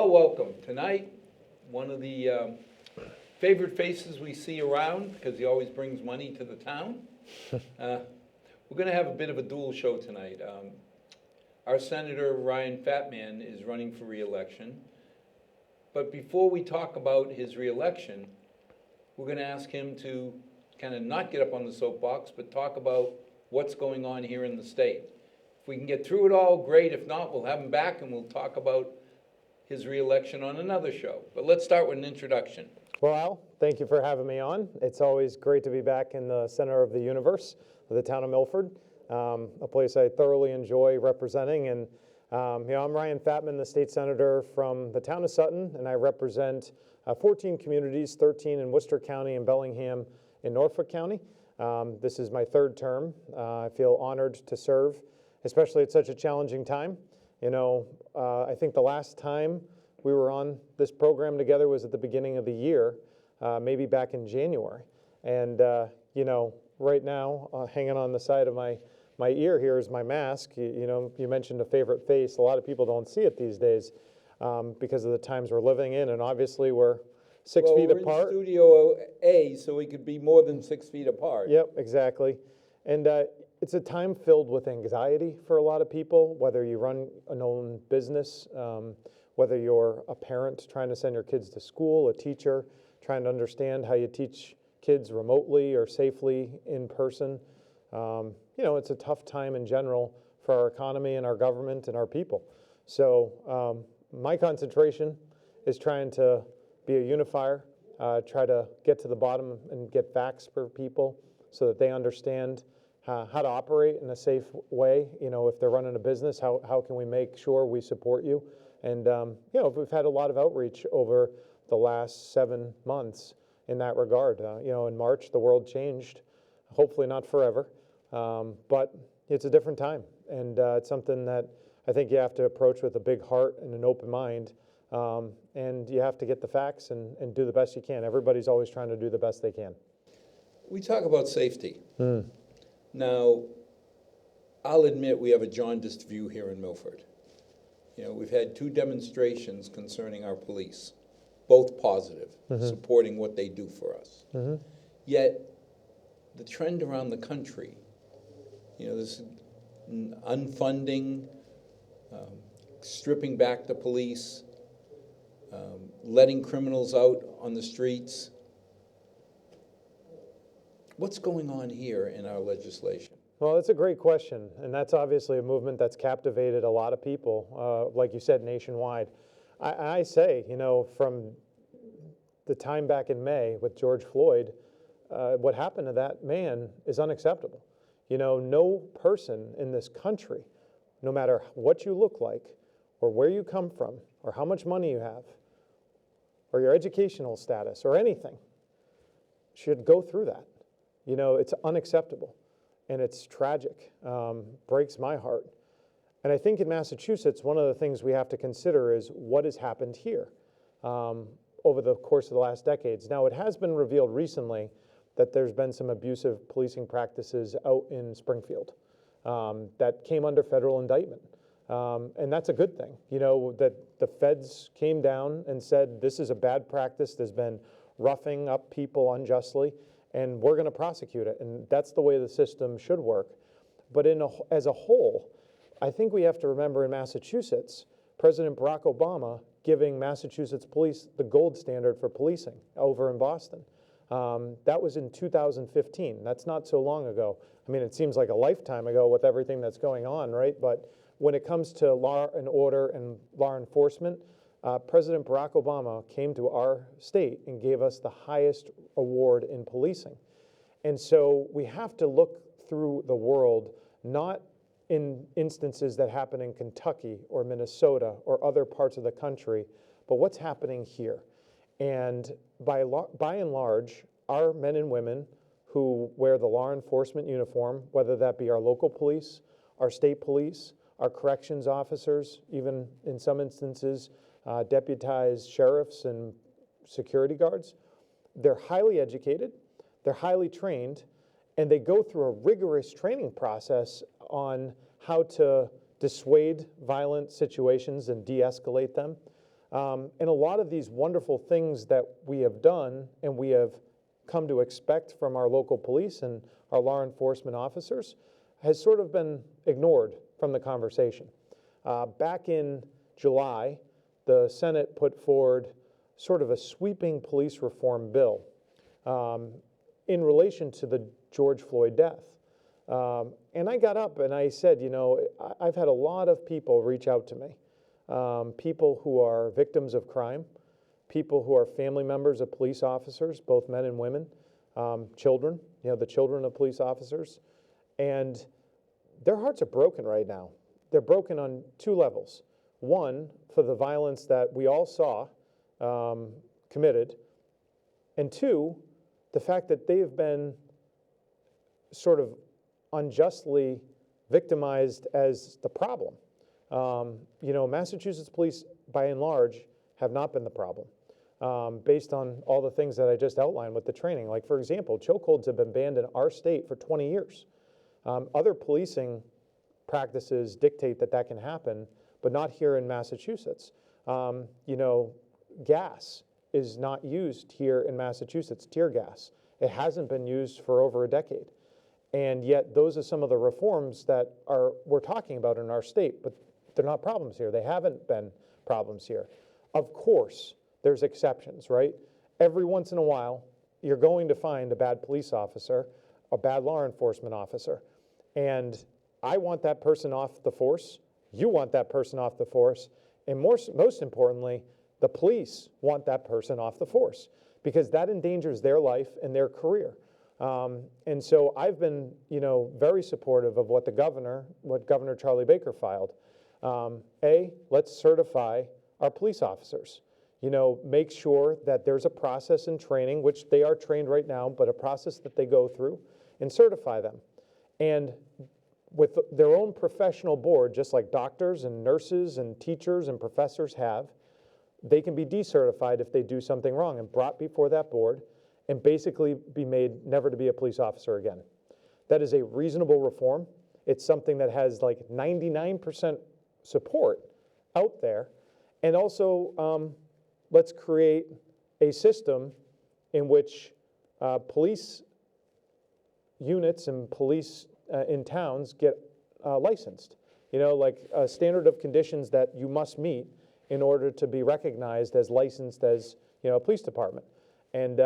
all welcome. Tonight, one of the favorite faces we see around, because he always brings money to the town. We're going to have a bit of a dual show tonight. Our Senator Ryan Fattman is running for re-election. But before we talk about his re-election, we're going to ask him to kind of not get up on the soapbox, but talk about what's going on here in the state. If we can get through it all, great. If not, we'll have him back and we'll talk about his re-election on another show. But let's start with an introduction. Well, Al, thank you for having me on. It's always great to be back in the center of the universe, the town of Milford, a place I thoroughly enjoy representing. And I'm Ryan Fattman, the state senator from the town of Sutton, and I represent 14 communities, 13 in Worcester County and Bellingham in Norfolk County. This is my third term. I feel honored to serve, especially at such a challenging time. I think the last time we were on this program together was at the beginning of the year, maybe back in January. And, right now, hanging on the side of my ear here is my mask. You mentioned a favorite face. A lot of people don't see it these days because of the times we're living in, and obviously we're 6 feet apart. We're in Studio A, so we could be more than 6 feet apart. Yep, exactly. And it's a time filled with anxiety for a lot of people, whether you run an own business, whether you're a parent trying to send your kids to school, a teacher trying to understand how you teach kids remotely or safely in person. It's a tough time in general for our economy and our government and our people. So my concentration is trying to be a unifier, try to get to the bottom and get facts for people so that they understand how to operate in a safe way. If they're running a business, how can we make sure we support you? And, we've had a lot of outreach over the last 7 months in that regard. In March, the world changed, hopefully not forever, but it's a different time. And it's something that I think you have to approach with a big heart and an open mind. And you have to get the facts and do the best you can. Everybody's always trying to do the best they can. We talk about safety. Now, I'll admit we have a jaundiced view here in Milford. We've had 2 demonstrations concerning our police, both positive, supporting what they do for us. Yet, the trend around the country, this unfunding, stripping back the police, letting criminals out on the streets. What's going on here in our legislation? Well, that's a great question, and that's obviously a movement that's captivated a lot of people, like you said, nationwide. I say, from the time back in May with George Floyd, what happened to that man is unacceptable. No person in this country, no matter what you look like, or where you come from, or how much money you have, or your educational status, or anything, should go through that. It's unacceptable, and it's tragic, breaks my heart. And I think in Massachusetts, one of the things we have to consider is what has happened here over the course of the last decades. Now, it has been revealed recently that there's been some abusive policing practices out in Springfield that came under federal indictment. And that's a good thing, that the feds came down and said, this is a bad practice. There's been roughing up people unjustly, and we're going to prosecute it. And that's the way the system should work. But as a whole, I think we have to remember in Massachusetts, President Barack Obama giving Massachusetts police the gold standard for policing over in Boston. That was in 2015. That's not so long ago. I mean, it seems like a lifetime ago with everything that's going on, right? But when it comes to law and order and law enforcement, President Barack Obama came to our state and gave us the highest award in policing. And so we have to look through the world, not in instances that happen in Kentucky or Minnesota or other parts of the country, but what's happening here. And by and large, our men and women who wear the law enforcement uniform, whether that be our local police, our state police, our corrections officers, even in some instances, deputized sheriffs and security guards, they're highly educated, they're highly trained, and they go through a rigorous training process on how to dissuade violent situations and de-escalate them. And a lot of these wonderful things that we have done and we have come to expect from our local police and our law enforcement officers has sort of been ignored from the conversation. Back in July, the Senate put forward sort of a sweeping police reform bill in relation to the George Floyd death. And I got up and I said, you know, I've had a lot of people reach out to me, people who are victims of crime, people who are family members of police officers, both men and women, children, you know, the children of police officers, and their hearts are broken right now. They're broken on two levels. One, for the violence that we all saw committed, and two, the fact that they have been sort of unjustly victimized as the problem. You know, Massachusetts police, by and large, have not been the problem, based on all the things that I just outlined with the training. Like, for example, chokeholds have been banned in our state for 20 years. Other policing practices dictate that that can happen, but not here in Massachusetts. You know, gas is not used here in Massachusetts, tear gas. It hasn't been used for over a decade. And yet those are some of the reforms that we're talking about in our state, but they're not problems here. They haven't been problems here. Of course, there's exceptions, right? Every once in a while, you're going to find a bad police officer, a bad law enforcement officer. And I want that person off the force. You want that person off the force. And most importantly, the police want that person off the force because that endangers their life and their career. And so I've been, you know, very supportive of what Governor Charlie Baker filed. Let's certify our police officers. You know, make sure that there's a process in training, which they are trained right now, but a process that they go through, and certify them. And with their own professional board, just like doctors and nurses and teachers and professors have, they can be decertified if they do something wrong and brought before that board and basically be made never to be a police officer again. That is a reasonable reform. It's something that has like 99% support out there. And also, let's create a system in which police units and police in towns get licensed. You know, like a standard of conditions that you must meet in order to be recognized as licensed as, you know, a police department. And,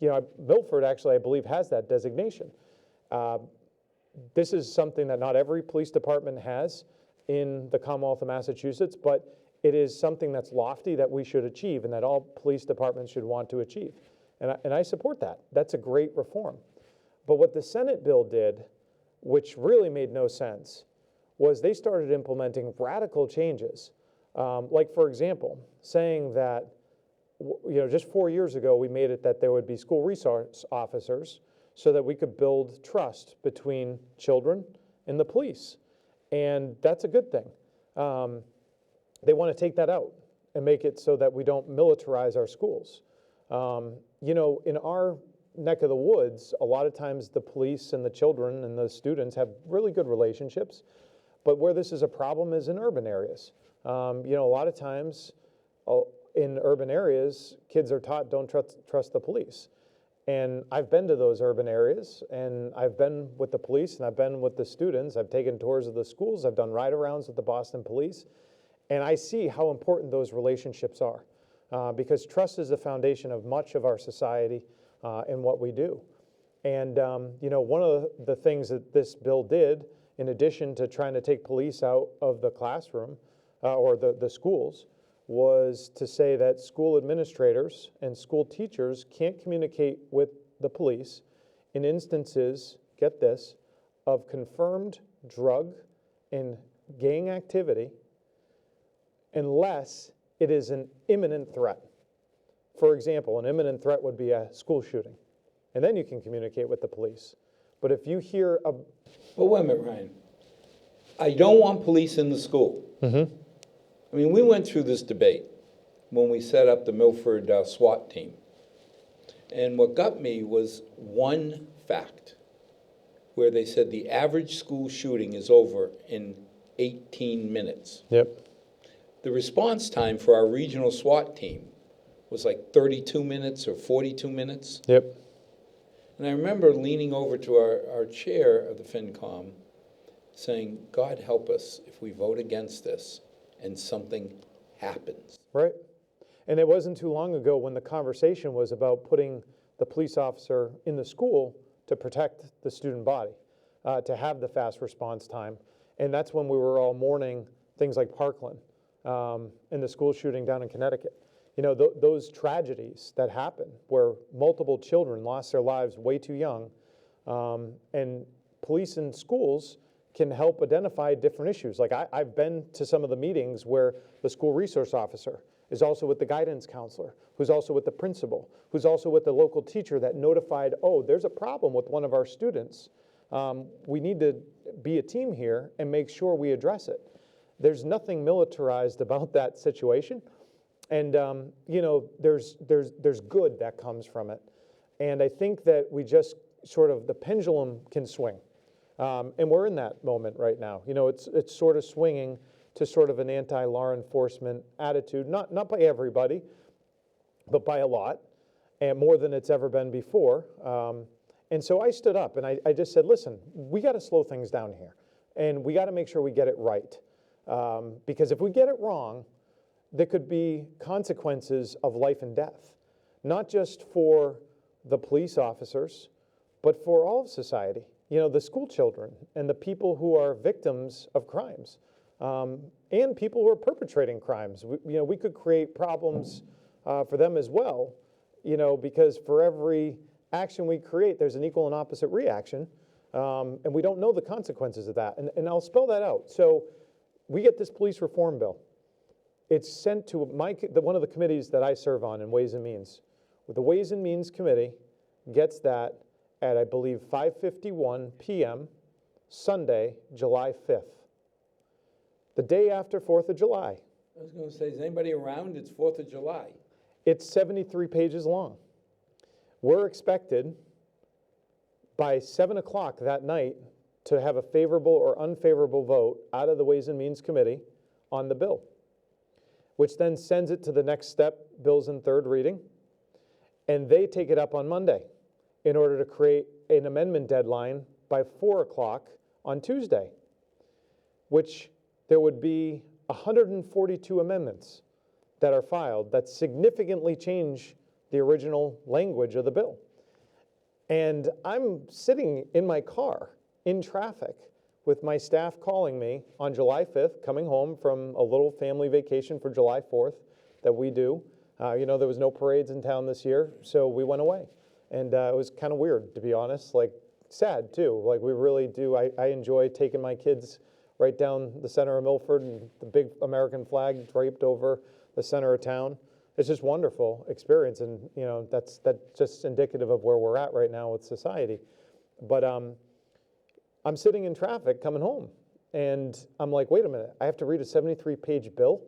you know, Milford actually, I believe, has that designation. This is something that not every police department has in the Commonwealth of Massachusetts, but it is something that's lofty that we should achieve and that all police departments should want to achieve. And I support that. That's a great reform. But what the Senate bill did, which really made no sense, was they started implementing radical changes. Like, for example, saying that, you know, just 4 years ago, we made it that there would be school resource officers so that we could build trust between children and the police. And that's a good thing. They want to take that out and make it so that we don't militarize our schools. You know, in our neck of the woods, a lot of times the police and the children and the students have really good relationships, but where this is a problem is in urban areas. You know, a lot of times in urban areas, kids are taught don't trust the police. And I've been to those urban areas, and I've been with the police, and I've been with the students. I've taken tours of the schools. I've done ride-arounds with the Boston Police. And I see how important those relationships are because trust is the foundation of much of our society and what we do. And, you know, one of the things that this bill did, in addition to trying to take police out of the classroom or the schools, was to say that school administrators and school teachers can't communicate with the police in instances, get this, of confirmed drug and gang activity unless it is an imminent threat. For example, an imminent threat would be a school shooting, and then you can communicate with the police. But if you hear a... Well, wait a minute, Ryan. I don't want police in the school. Mm-hmm. I mean, we went through this debate when we set up the Milford SWAT team. And what got me was one fact where they said the average school shooting is over in 18 minutes. Yep. the response time for our regional SWAT team was like 32 minutes or 42 minutes. Yep. And I remember leaning over to our chair of the FinCom saying, God help us if we vote against this and something happens. Right. And it wasn't too long ago when the conversation was about putting the police officer in the school to protect the student body, to have the fast response time. And that's when we were all mourning things like Parkland and the school shooting down in Connecticut. You know, those tragedies that happen where multiple children lost their lives way too young, and police in schools can help identify different issues. Like I've been to some of the meetings where the school resource officer is also with the guidance counselor, who's also with the principal, who's also with the local teacher that notified, oh, there's a problem with one of our students. We need to be a team here and make sure we address it. There's nothing militarized about that situation. And, you know, there's good that comes from it. And I think that we just sort of, the pendulum can swing. And we're in that moment right now. You know, it's sort of swinging to sort of an anti-law enforcement attitude, not by everybody, but by a lot, and more than it's ever been before. And so I stood up and I just said, listen, we got to slow things down here. And we got to make sure we get it right. Because if we get it wrong, there could be consequences of life and death, not just for the police officers, but for all of society. You know, the school children and the people who are victims of crimes, and people who are perpetrating crimes. We could create problems for them as well, you know, because for every action we create, there's an equal and opposite reaction, and we don't know the consequences of that. And I'll spell that out. So we get this police reform bill. It's sent to one of the committees that I serve on in Ways and Means. The Ways and Means Committee gets that at, I believe, 5:51 p.m. Sunday, July 5th. The day after 4th of July. I was going to say, is anybody around? It's 4th of July. It's 73 pages long. We're expected by 7 o'clock that night to have a favorable or unfavorable vote out of the Ways and Means Committee on the bill, which then sends it to the next step, bills in third reading, and they take it up on Monday in order to create an amendment deadline by 4 o'clock on Tuesday, which there would be 142 amendments that are filed that significantly change the original language of the bill. And I'm sitting in my car in traffic with my staff calling me on July 5th, coming home from a little family vacation for July 4th that we do. You know, there was no parades in town this year, so we went away. And it was kind of weird, to be honest, like sad too. Like we really do, I enjoy taking my kids right down the center of Milford and the big American flag draped over the center of town. It's just wonderful experience, and you know, that's just indicative of where we're at right now with society. But I'm sitting in traffic coming home, and I'm like, wait a minute, I have to read a 73-page bill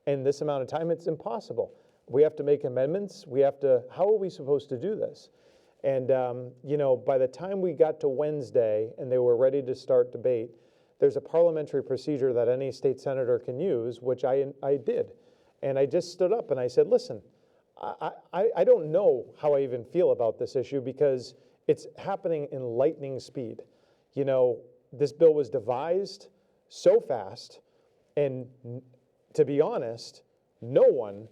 in this amount of time? It's impossible. We have to make amendments. How are we supposed to do this? And you know, by the time we got to Wednesday and they were ready to start debate, there's a parliamentary procedure that any state senator can use, which I did. And I just stood up and I said, listen, I don't know how I even feel about this issue because it's happening in lightning speed. You know, this bill was devised so fast, and to be honest, no one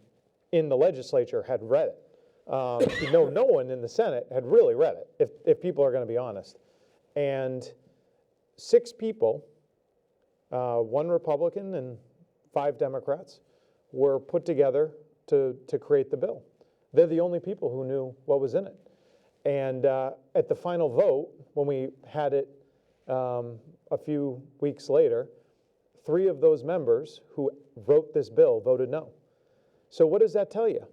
in the legislature had read it. No one in the Senate had really read it, if people are going to be honest. And 6 people, 1 Republican and 5 Democrats, were put together to create the bill. They're the only people who knew what was in it. And at the final vote, when we had it a few weeks later, 3 of those members who wrote this bill voted no. So what does that tell you?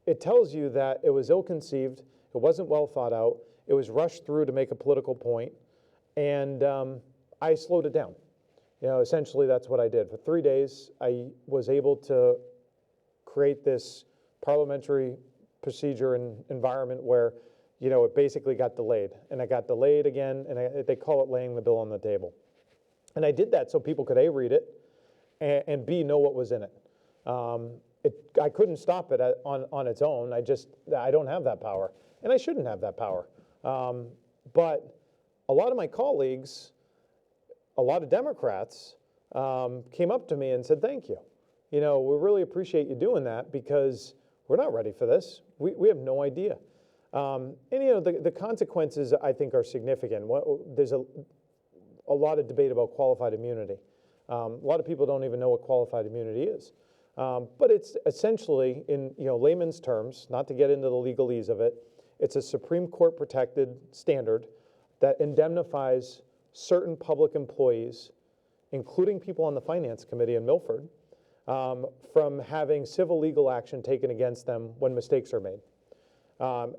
It tells you that it was ill-conceived, it wasn't well thought out, it was rushed through to make a political point, and I slowed it down. You know, essentially that's what I did. For 3 days, I was able to create this parliamentary procedure and environment where, you know, it basically got delayed. And it got delayed again, and they call it laying the bill on the table. And I did that so people could A, read it, and B, know what was in it. I couldn't stop it on its own. I don't have that power, and I shouldn't have that power. But a lot of my colleagues, a lot of Democrats came up to me and said, thank you. We really appreciate you doing that because we're not ready for this. We have no idea. And the consequences, I think, are significant. There's a lot of debate about qualified immunity. A lot of people don't even know what qualified immunity is. But it's essentially, in layman's terms, not to get into the legalese of it, it's a Supreme Court protected standard that indemnifies certain public employees, including people on the Finance Committee in Milford, from having civil legal action taken against them when mistakes are made.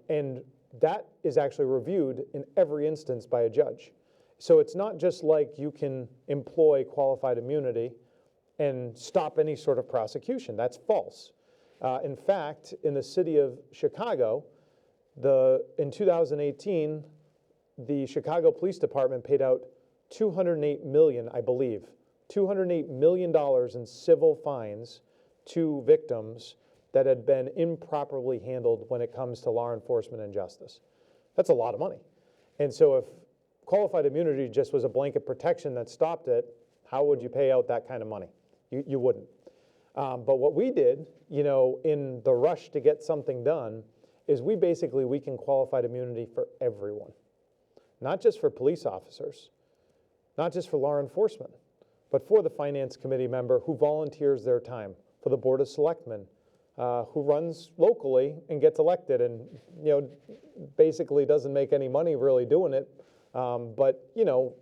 And that is actually reviewed in every instance by a judge. So it's not just like you can employ qualified immunity and stop any sort of prosecution. That's false. In fact, in the city of Chicago, in 2018, the Chicago Police Department paid out $208 million, I believe, $208 million in civil fines to victims that had been improperly handled when it comes to law enforcement and justice. That's a lot of money. And so if qualified immunity just was a blanket protection that stopped it, how would you pay out that kind of money? You wouldn't. But what we did, in the rush to get something done, is we basically weakened qualified immunity for everyone. Not just for police officers, not just for law enforcement, but for the Finance Committee member who volunteers their time, for the Board of Selectmen, who runs locally and gets elected and, basically doesn't make any money really doing it, but,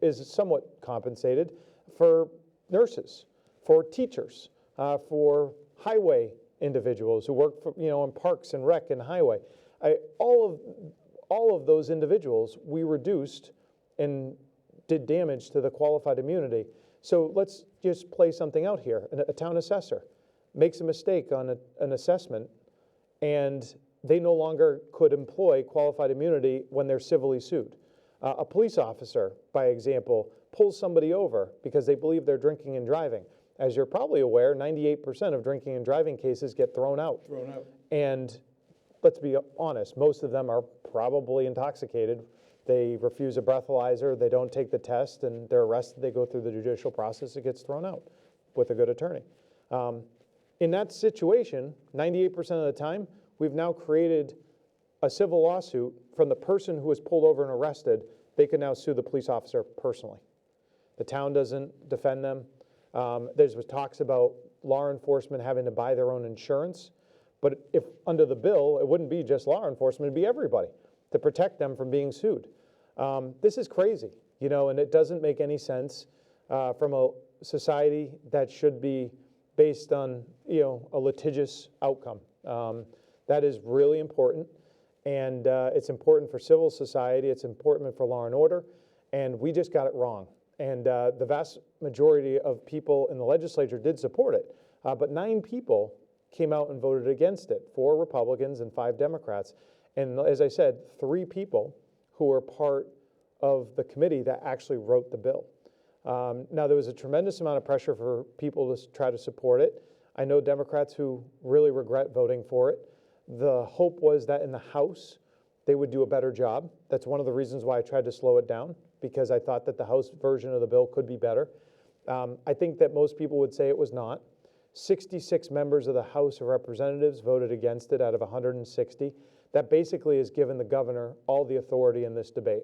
is somewhat compensated, for nurses, for teachers, for highway individuals who work for, in parks and rec and highway. All of those individuals, we reduced and did damage to the qualified immunity. So let's just play something out here. A town assessor makes a mistake on an assessment, and they no longer could employ qualified immunity when they're civilly sued. A police officer, by example, pulls somebody over because they believe they're drinking and driving. As you're probably aware, 98% of drinking and driving cases get thrown out. And let's be honest, most of them are probably intoxicated. They refuse a breathalyzer, they don't take the test, and they're arrested. They go through the judicial process, it gets thrown out with a good attorney. In that situation, 98% of the time, we've now created a civil lawsuit from the person who was pulled over and arrested. They can now sue the police officer personally. The town doesn't defend them. There's talks about law enforcement having to buy their own insurance, but if under the bill, it wouldn't be just law enforcement, it'd be everybody to protect them from being sued. This is crazy, and it doesn't make any sense from a society that should be based on, a litigious outcome. That is really important, and it's important for civil society, it's important for law and order, and we just got it wrong. And the vast majority of people in the legislature did support it, but 9 people came out and voted against it, 4 Republicans and 5 Democrats. And as I said, 3 people who were part of the committee that actually wrote the bill. Now, there was a tremendous amount of pressure for people to try to support it. I know Democrats who really regret voting for it. The hope was that in the House, they would do a better job. That's one of the reasons why I tried to slow it down, because I thought that the House version of the bill could be better. I think that most people would say it was not. 66 members of the House of Representatives voted against it out of 160. That basically has given the governor all the authority in this debate.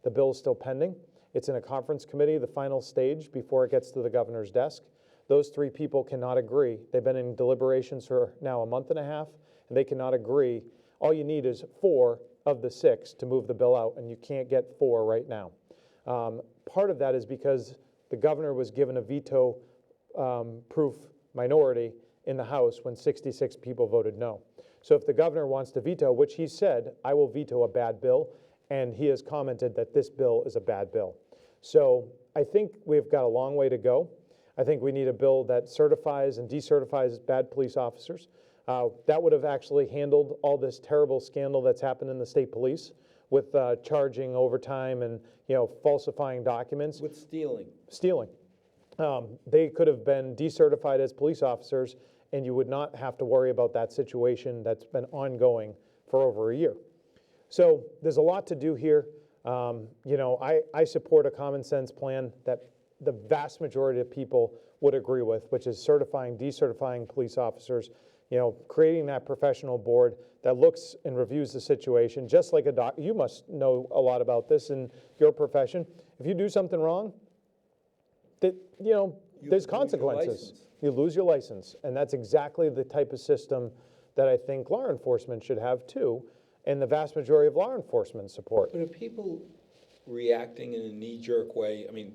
The bill is still pending. It's in a conference committee, the final stage, before it gets to the governor's desk. Those 3 people cannot agree. They've been in deliberations for now a month and a half, and they cannot agree. All you need is 4 of the 6 to move the bill out, and you can't get 4 right now. Part of that is because the governor was given a veto-proof minority in the House when 66 people voted no. So if the governor wants to veto, which he said, I will veto a bad bill, and he has commented that this bill is a bad bill. So I think we've got a long way to go. I think we need a bill that certifies and decertifies bad police officers. That would have actually handled all this terrible scandal that's happened in the state police with charging overtime and falsifying documents. With stealing. Stealing. They could have been decertified as police officers, and you would not have to worry about that situation that's been ongoing for over a year. So there's a lot to do here. I support a common sense plan that the vast majority of people would agree with, which is certifying, decertifying police officers, creating that professional board that looks and reviews the situation, just like a doctor. You must know a lot about this in your profession. If you do something wrong, there's consequences. You lose your license, and that's exactly the type of system that I think law enforcement should have too, and the vast majority of law enforcement support. But are people reacting in a knee-jerk way? I mean,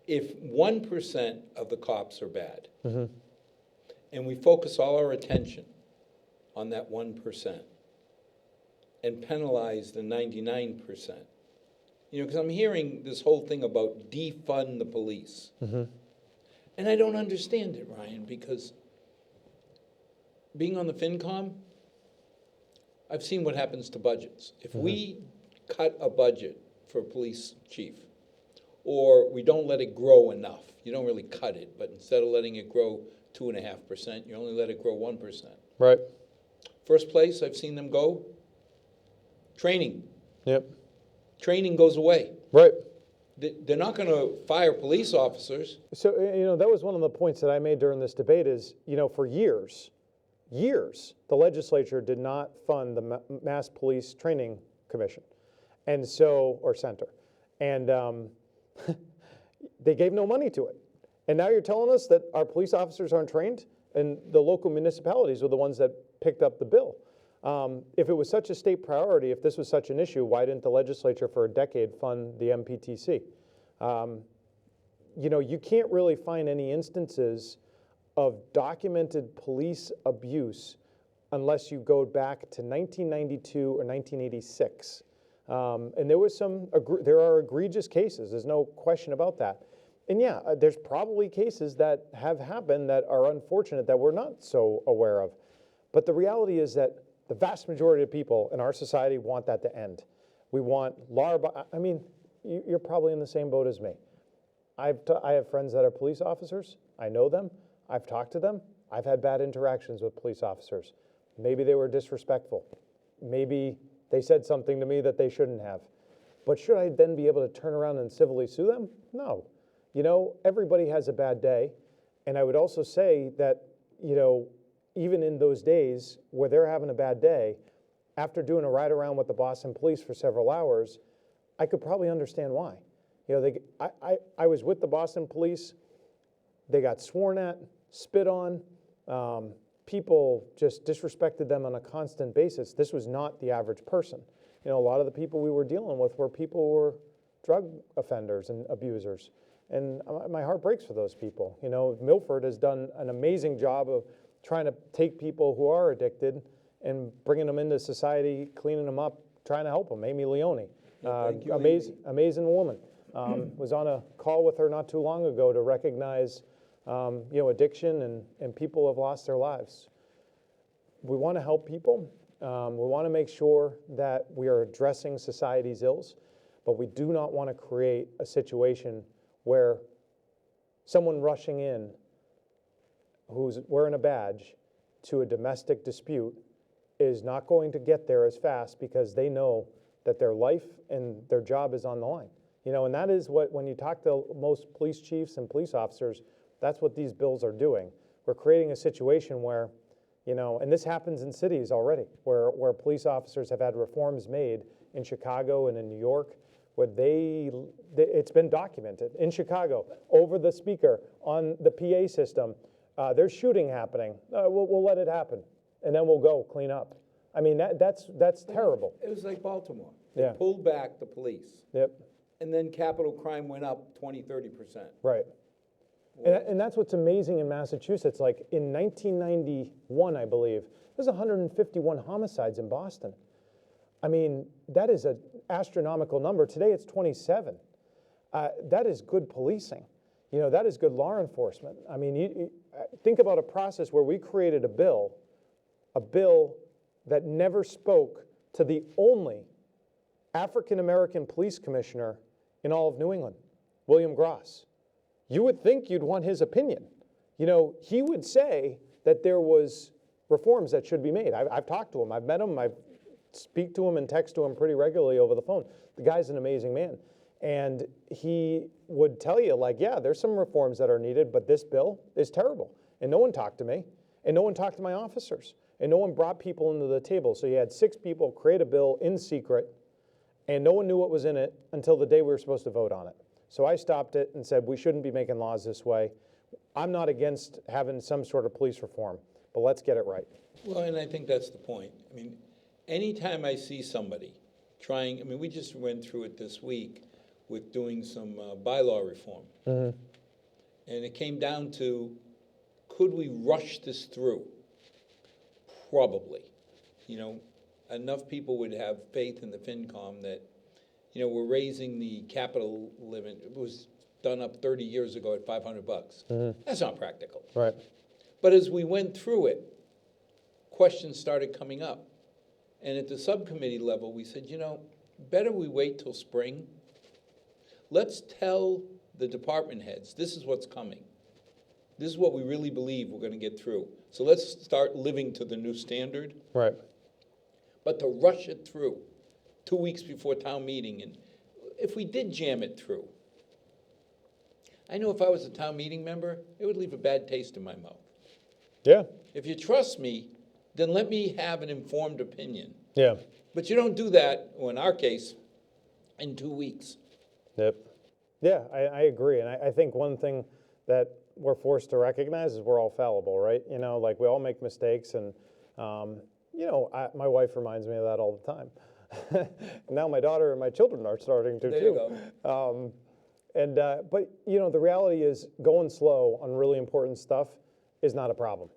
if 1% of the cops are bad, and we focus all our attention on that 1% and penalize the 99%, because I'm hearing this whole thing about defund the police. And I don't understand it, Ryan, because being on the FinCom, I've seen what happens to budgets. If we cut a budget for a police chief, or we don't let it grow enough, you don't really cut it, but instead of letting it grow 2.5%, you only let it grow 1%. Right. First place I've seen them go, training. Yep. Training goes away. Right. They're not going to fire police officers. So, that was one of the points that I made during this debate is, for years, the legislature did not fund the Mass Police Training Commission, or Center. And they gave no money to it. And now you're telling us that our police officers aren't trained? And the local municipalities were the ones that picked up the bill. If it was such a state priority, if this was such an issue, why didn't the legislature for a decade fund the MPTC? You can't really find any instances of documented police abuse unless you go back to 1992 or 1986. And there are egregious cases, there's no question about that. And yeah, there's probably cases that have happened that are unfortunate that we're not so aware of. But the reality is that the vast majority of people in our society want that to end. We want you're probably in the same boat as me. I have friends that are police officers. I know them. I've talked to them. I've had bad interactions with police officers. Maybe they were disrespectful. Maybe they said something to me that they shouldn't have. But should I then be able to turn around and civilly sue them? No. Everybody has a bad day. And I would also say that, even in those days where they're having a bad day, after doing a ride around with the Boston police for several hours, I could probably understand why. I was with the Boston police. They got sworn at, spit on. People just disrespected them on a constant basis. This was not the average person. A lot of the people we were dealing with were people who were drug offenders and abusers. And my heart breaks for those people. Milford has done an amazing job of trying to take people who are addicted and bringing them into society, cleaning them up, trying to help them. Amy Leone, amazing woman. Was on a call with her not too long ago to recognize, addiction and people have lost their lives. We want to help people. We want to make sure that we are addressing society's ills, but we do not want to create a situation where someone rushing in who's wearing a badge to a domestic dispute is not going to get there as fast because they know that their life and their job is on the line. And that is when you talk to most police chiefs and police officers, that's what these bills are doing. We're creating a situation where, and this happens in cities already, where police officers have had reforms made in Chicago and in New York, where it's been documented. In Chicago, over the speaker, on the PA system, there's shooting happening. We'll let it happen, and then we'll go clean up. I mean, that's terrible. It was like Baltimore. They pulled back the police. Yep. And then capital crime went up 20-30%. Right. And that's what's amazing in Massachusetts. Like in 1991, I believe, there's 151 homicides in Boston. I mean, that is an astronomical number. Today it's 27. That is good policing. That is good law enforcement. I mean, you think about a process where we created a bill that never spoke to the only African-American police commissioner in all of New England, William Gross. you would think you'd want his opinion. He would say that there was reforms that should be made. I've talked to him. I've met him. I speak to him and text to him pretty regularly over the phone. The guy's an amazing man. And he would tell you, like, yeah, there's some reforms that are needed, but this bill is terrible. And no one talked to me, and no one talked to my officers, and no one brought people into the table. So you had 6 people create a bill in secret, and no one knew what was in it until the day we were supposed to vote on it. So I stopped it and said, we shouldn't be making laws this way. I'm not against having some sort of police reform, but let's get it right. Well, and I think that's the point. I mean, anytime I see somebody trying, I mean, we just went through it this week with doing some bylaw reform. And it came down to, could we rush this through? Probably. Enough people would have faith in the FinCom that, we're raising the capital limit. It was done up 30 years ago at $500. That's not practical. Right. But as we went through it, questions started coming up. And at the subcommittee level, we said, better we wait till spring. Let's tell the department heads, this is what's coming. This is what we really believe we're going to get through. So let's start living to the new standard. Right. But to rush it through 2 weeks before town meeting, and if we did jam it through, I know if I was a town meeting member, it would leave a bad taste in my mouth. Yeah. If you trust me, then let me have an informed opinion. Yeah. But you don't do that, or in our case, in 2 weeks. Yep. Yeah, I agree. And I think one thing that we're forced to recognize is we're all fallible, right? Like we all make mistakes. And, my wife reminds me of that all the time. Now my daughter and my children are starting to, There too. you go. But the reality is going slow on really important stuff is not a problem.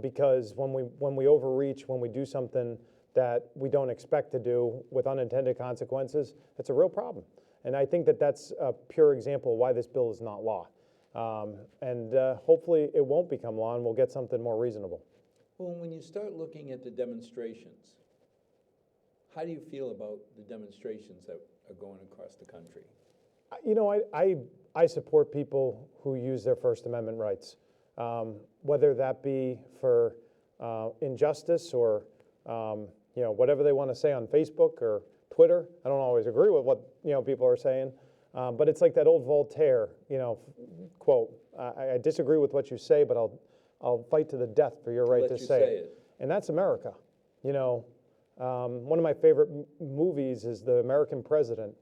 Because when we overreach, when we do something that we don't expect to do with unintended consequences, it's a real problem. And I think that that's a pure example of why this bill is not law. And hopefully it won't become law and we'll get something more reasonable. Well, when you start looking at the demonstrations, how do you feel about the demonstrations that are going across the country? I support people who use their First Amendment rights, whether that be for injustice or whatever they want to say on Facebook or Twitter. I don't always agree with what people are saying, but it's like that old Voltaire quote. I disagree with what you say, but I'll fight to the death for your right to say it. And that's America. One of my favorite movies is The American President,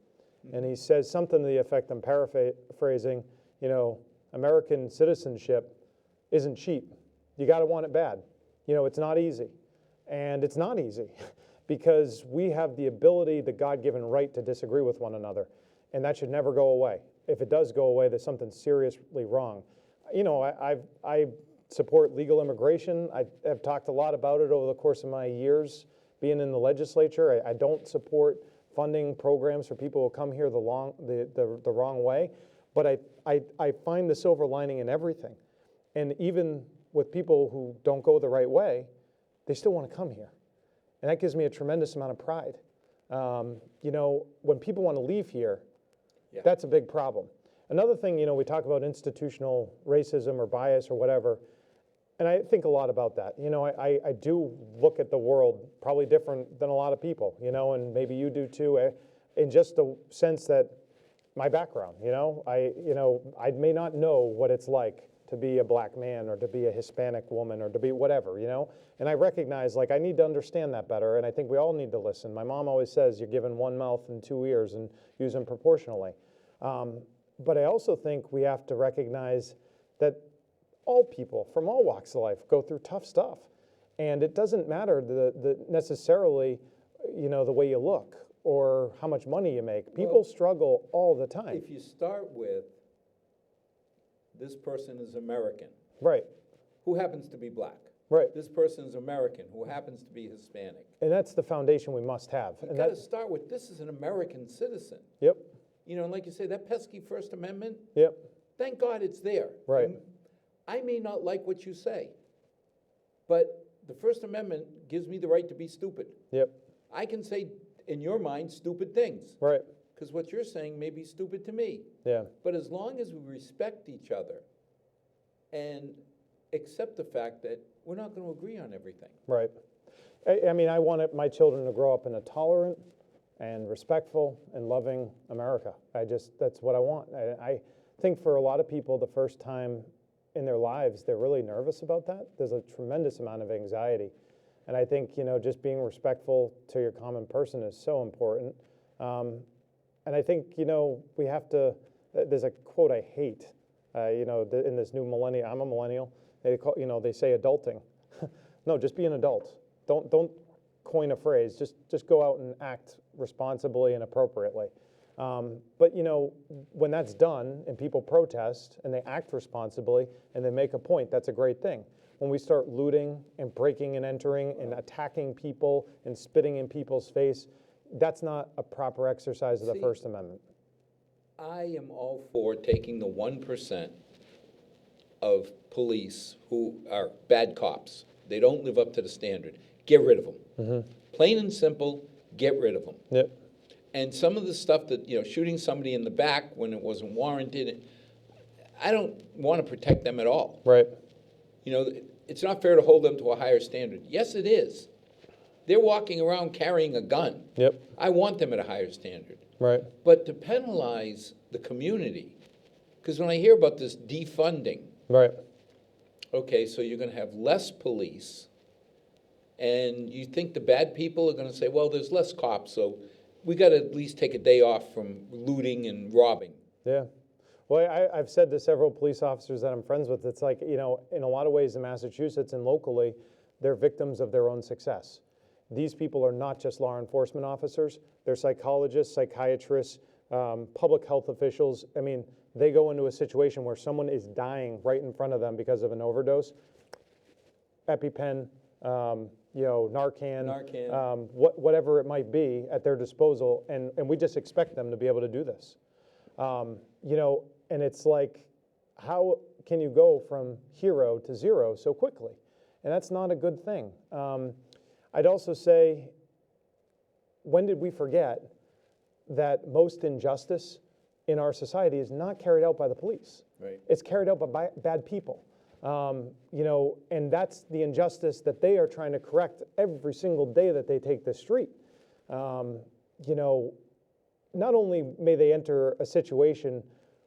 and he says something to the effect, I'm paraphrasing, American citizenship isn't cheap. You got to want it bad. It's not easy. And it's not easy because we have the ability, the God-given right to disagree with one another, and that should never go away. If it does go away, there's something seriously wrong. I support legal immigration. I have talked a lot about it over the course of my years being in the legislature. I don't support funding programs for people who come here the wrong way, but I find the silver lining in everything. And even with people who don't go the right way, they still want to come here. And that gives me a tremendous amount of pride. When people want to leave here, that's a big problem. Another thing, we talk about institutional racism or bias or whatever, and I think a lot about that. I do look at the world probably different than a lot of people, and maybe you do too, in just the sense that my background, I may not know what it's like to be a black man or to be a Hispanic woman or to be whatever, And I recognize, I need to understand that better, and I think we all need to listen. My mom always says you're given one mouth and 2 ears and use them proportionally. But I also think we have to recognize that all people from all walks of life go through tough stuff. And it doesn't matter necessarily, the way you look or how much money you make. People struggle all the time. If you start with, this person is American. Right. Who happens to be black. Right. This person is American, who happens to be Hispanic. And that's the foundation we must have. You've got to start with, this is an American citizen. Yep. And like you say, that pesky First Amendment, yep. Thank God it's there. Right. I may not like what you say, but the First Amendment gives me the right to be stupid. Yep. I can say, in your mind, stupid things. Right. because what you're saying may be stupid to me. Yeah, But as long as we respect each other and accept the fact that we're not going to agree on everything. right. I mean, I want my children to grow up in a tolerant and respectful and loving America. That's what I want. I think for a lot of people, the first time in their lives, they're really nervous about that. There's a tremendous amount of anxiety. And I think, just being respectful to your common person is so important. And I think, we have to, there's a quote I hate, in this new millennium. I'm a millennial. They say adulting. No, just be an adult. Don't coin a phrase. Just go out and act responsibly and appropriately. But when that's done and people protest and they act responsibly and they make a point, that's a great thing. When we start looting and breaking and entering and attacking people and spitting in people's face, that's not a proper exercise of the First Amendment. I am all for taking the 1% of police who are bad cops. They don't live up to the standard. Get rid of them. Mm-hmm. Plain and simple, get rid of them. Yep. And some of the stuff that, shooting somebody in the back when it wasn't warranted, I don't want to protect them at all. Right. It's not fair to hold them to a higher standard. Yes, it is. They're walking around carrying a gun. Yep. I want them at a higher standard. Right. But to penalize the community, because when I hear about this defunding, right. Okay, so you're going to have less police, and you think the bad people are going to say, well, there's less cops, so we got to at least take a day off from looting and robbing. Yeah. Well, I've said to several police officers that I'm friends with, it's like, in a lot of ways in Massachusetts and locally, they're victims of their own success. These people are not just law enforcement officers. They're psychologists, psychiatrists, public health officials. I mean, they go into a situation where someone is dying right in front of them because of an overdose. EpiPen, Narcan. Whatever it might be at their disposal, and we just expect them to be able to do this. And it's like, how can you go from hero to zero so quickly? And that's not a good thing. I'd also say, when did we forget that most injustice in our society is not carried out by the police? Right. It's carried out by bad people. And that's the injustice that they are trying to correct every single day that they take the street. Not only may they enter a situation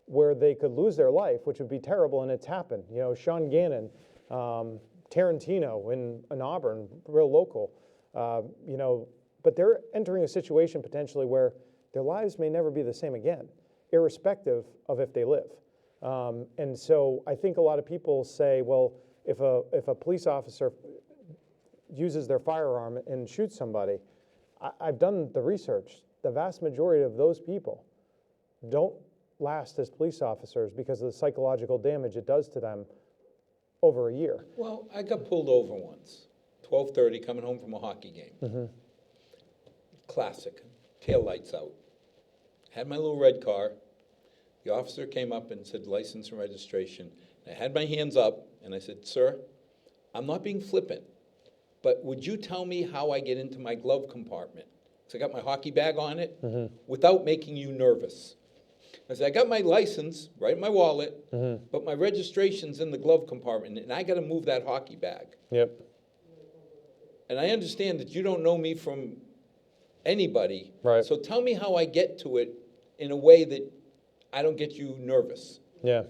where they could lose their life, which would be terrible, and it's happened. Sean Gannon, Tarantino in Auburn, real local, but they're entering a situation potentially where their lives may never be the same again, irrespective of if they live. And so I think a lot of people say, well, if a police officer uses their firearm and shoots somebody, I've done the research. The vast majority of those people don't last as police officers because of the psychological damage it does to them over a year. Well, I got pulled over once, 12:30, coming home from a hockey game. Mm-hmm. Classic, tail lights out. Had my little red car. The officer came up and said, license and registration. I had my hands up, and I said, sir, I'm not being flippant, but would you tell me how I get into my glove compartment? Because I got my hockey bag on it, mm-hmm. without making you nervous. I said, I got my license right in my wallet, mm-hmm. but my registration's in the glove compartment, and I got to move that hockey bag. Yep. And I understand that you don't know me from anybody, right. So tell me how I get to it in a way that I don't get you nervous. Yeah.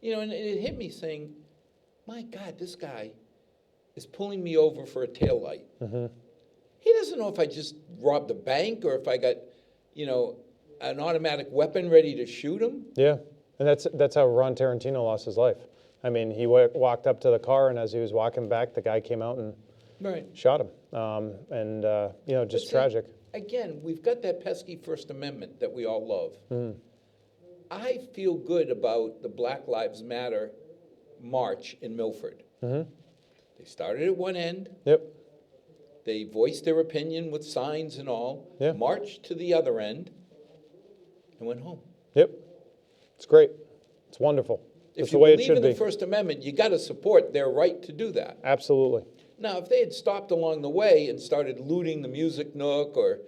And it hit me saying, my God, this guy is pulling me over for a taillight. Mm-hmm. He doesn't know if I just robbed a bank or if I got, an automatic weapon ready to shoot him. Yeah, and that's how Ron Tarantino lost his life. I mean, he walked up to the car, and as he was walking back, the guy came out and right. shot him. Just tragic. Again, we've got that pesky First Amendment that we all love. Mm. I feel good about the Black Lives Matter march in Milford. Mm-hmm. They started at one end. Yep. They voiced their opinion with signs and all. Yeah. Marched to the other end and went home. Yep. It's great. It's wonderful. If It's you the way it believe should in be. the First Amendment, you got to support their right to do that. Absolutely. Now, if they had stopped along the way and started looting the Music Nook or,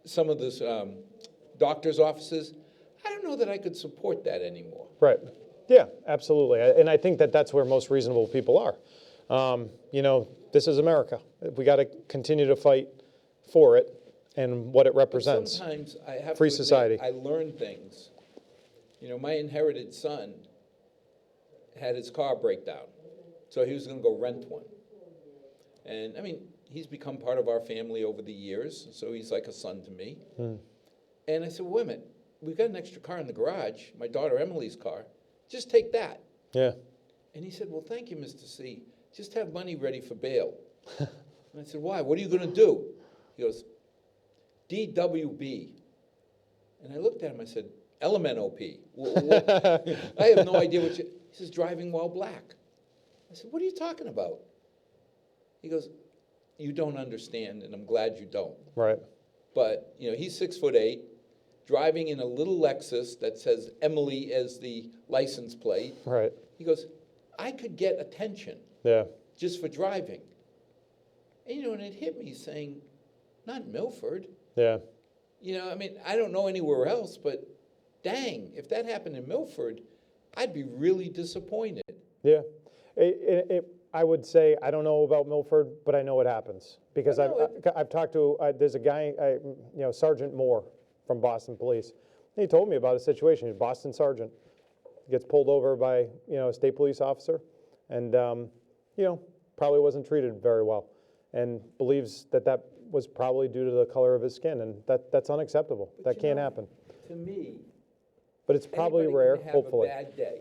some of this doctor's offices. I don't know that I could support that anymore. Right. Yeah, absolutely. And I think that that's where most reasonable people are. You know, this is America. We got to continue to fight for it and what it But represents. sometimes I have Free to admit, society. I learn things. You know, my inherited son had his car break down, so he was going to go rent one. And I mean, he's become part of our family over the years, so he's like a son to me. And I said, well, wait a minute, we've got an extra car in the garage, my daughter Emily's car. Just take that. Yeah. And he said, well, thank you, Mr. C. Just have money ready for bail. And I said, why? What are you going to do? He goes, DWB. And I looked at him, I said, LMNOP. I have no idea what you... He says, driving while black. I said, what are you talking about? He goes, you don't understand, and I'm glad you don't. Right. But, you know, he's 6'8", driving in a little Lexus that says Emily as the license plate. Right. He goes, I could get attention Yeah. just for driving. And, you know, and it hit me saying, not Milford. Yeah. You know, I mean, I don't know anywhere else, but dang, if that happened in Milford, I'd be really disappointed. Yeah. I would say, I don't know about Milford, but I know it happens. Because I've talked to, there's a guy, you know, Sergeant Moore from Boston Police. And he told me about a situation. He's a Boston sergeant. Gets pulled over by, you know, a state police officer. And, you know, probably wasn't treated very well. And believes that that was probably due to the color of his skin. And that's unacceptable. But that can't happen. To me, But it's probably rare, can have hopefully. a bad day.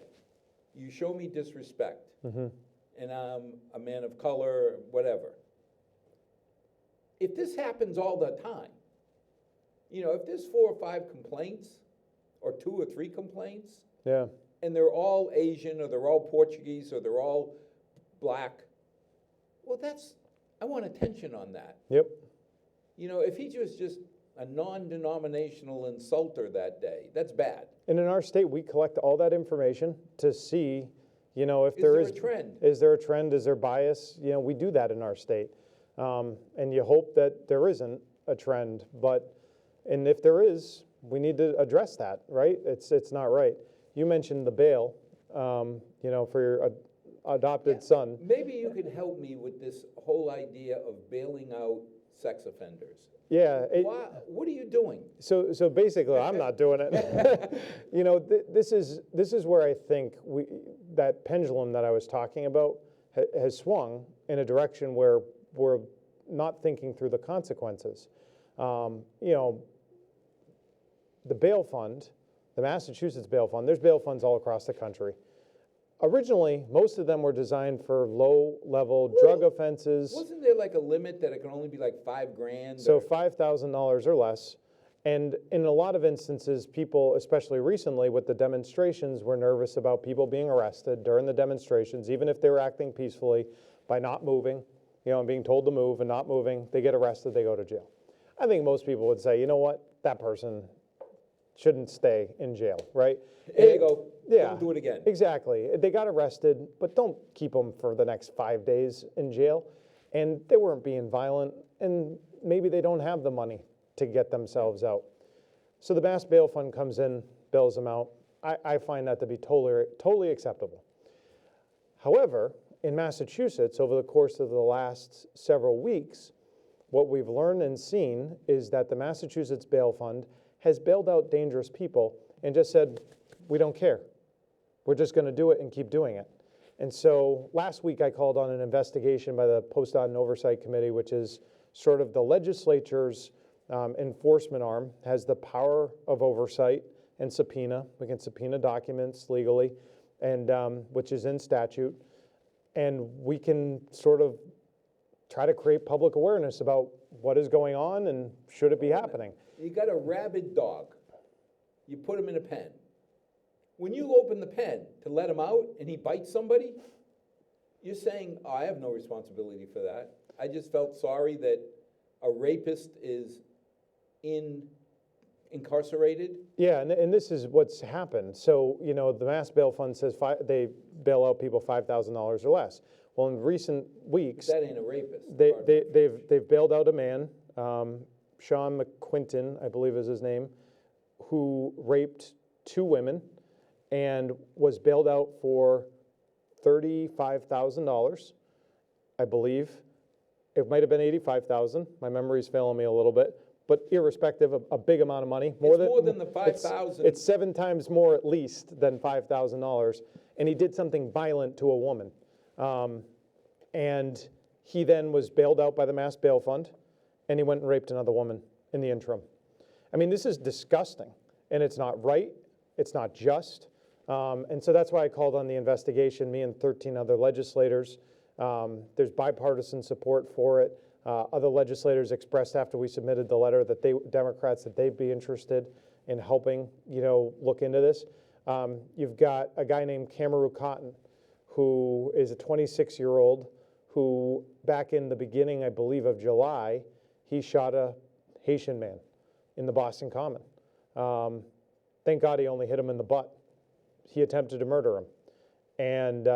You show me disrespect, and I'm a man of color, whatever. If this happens all the time, you know, if there's 4 or 5 complaints, or 2 or 3 complaints, Yeah. and they're all Asian, or they're all Portuguese, or they're all black, well, I want attention on that. Yep. You know, if he was just a non-denominational insulter that day, that's bad. And in our state, we collect all that information to see, you know, if there is a trend? Is there a trend? Is there bias? You know, we do that in our state. And you hope that there isn't a trend, and if there is, we need to address that, right? It's not right. You mentioned the bail, you know, for your adopted son. Maybe you could help me with this whole idea of bailing out sex offenders. Yeah. What are you doing? So basically, I'm not doing it. You know, this is where I think that pendulum that I was talking about has swung in a direction where we're not thinking through the consequences. You know, the bail fund, the Massachusetts bail fund, there's bail funds all across the country. Originally, most of them were designed for low-level drug offenses. Wasn't there like a limit that it can only be like $5,000? So $5,000 or less. And in a lot of instances, people, especially recently with the demonstrations, were nervous about people being arrested during the demonstrations, even if they were acting peacefully, by not moving, you know, and being told to move and not moving. They get arrested, they go to jail. I think most people would say, you know what, that person shouldn't stay in jail, right? There you go. Yeah, Don't do it again. Exactly. They got arrested, but don't keep them for the next 5 days in jail. And they weren't being violent, and maybe they don't have the money to get themselves out. So the Mass Bail Fund comes in, bails them out. I find that to be totally acceptable. However, in Massachusetts, over the course of the last several weeks, what we've learned and seen is that the Massachusetts Bail Fund has bailed out dangerous people and just said, we don't care. We're just going to do it and keep doing it. And so last week I called on an investigation by the Post-Audit and Oversight Committee, which is sort of the legislature's enforcement arm, has the power of oversight and subpoena. We can subpoena documents legally, and which is in statute. And we can sort of try to create public awareness about what is going on and should it be happening. You got a rabid dog. You put him in a pen. When you open the pen to let him out and he bites somebody, you're saying, oh, I have no responsibility for that. I just felt sorry that a rapist is incarcerated. Yeah, and this is what's happened. So, you know, the Mass Bail Fund says they bail out people $5,000 or less. Well, in recent weeks, That ain't a rapist. they've bailed out a man, Sean McQuinton, I believe is his name, who raped 2 women and was bailed out for $35,000, I believe. It might have been $85,000. My memory's failing me a little bit. But irrespective, a big amount of money. It's more than the $5,000. It's 7 times more at least than $5,000. And he did something violent to a woman. And he then was bailed out by the Mass Bail Fund, and he went and raped another woman in the interim. I mean, this is disgusting, and it's not right. It's not just. And so that's why I called on the investigation, me and 13 other legislators. There's bipartisan support for it. Other legislators expressed after we submitted the letter that Democrats, that they'd be interested in helping, look into this. You've got a guy named Cameron Cotton, who is a 26-year-old who, back in the beginning, I believe, of July, he shot a Haitian man in the Boston Common. Thank God he only hit him in the butt. He attempted to murder him. And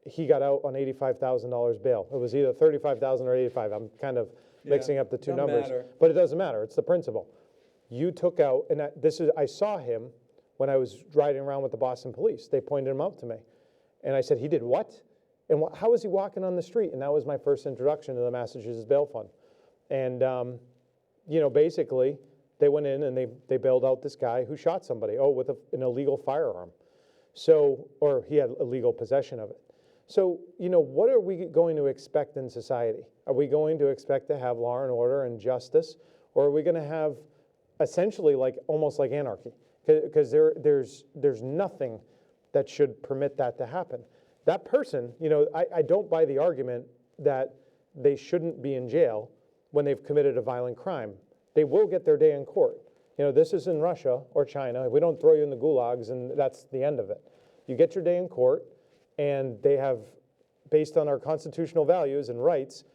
he got out on $85,000 bail. It was either $35,000 or $85,000. I'm kind of mixing up the two numbers. Matter. But it doesn't matter. It's the principle. You took out, and I saw him when I was riding around with the Boston police. They pointed him out to me. And I said, he did what? And how was he walking on the street? And that was my first introduction to the Massachusetts Bail Fund. And, basically, they went in and they bailed out this guy who shot somebody, with an illegal firearm. Or he had illegal possession of it. So, what are we going to expect in society? Are we going to expect to have law and order and justice? Or are we going to have essentially almost like anarchy? Because there's nothing that should permit that to happen. That person, I don't buy the argument that they shouldn't be in jail when they've committed a violent crime. They will get their day in court. This is in Russia or China. We don't throw you in the gulags and that's the end of it. You get your day in court, and they have, based on our constitutional values and rights,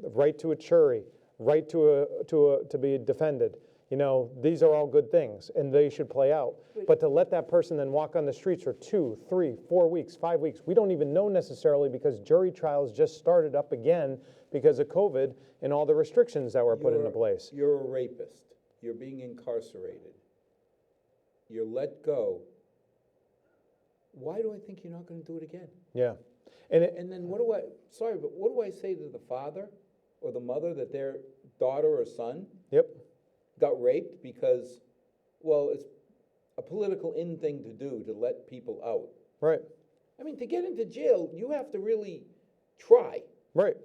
the right to a jury, right to be defended. These are all good things, and they should play out. But to let that person then walk on the streets for 2, 3, 4 weeks, 5 weeks, we don't even know necessarily, because jury trials just started up again because of COVID and all the restrictions that were put into place. You're a rapist. You're being incarcerated. You're let go. Why do I think you're not going to do it again? Yeah. And then what do I say to the father or the mother that their daughter or son got raped because, it's a political in thing to do to let people out? Right. I mean, to get into jail, you have to really try. Right.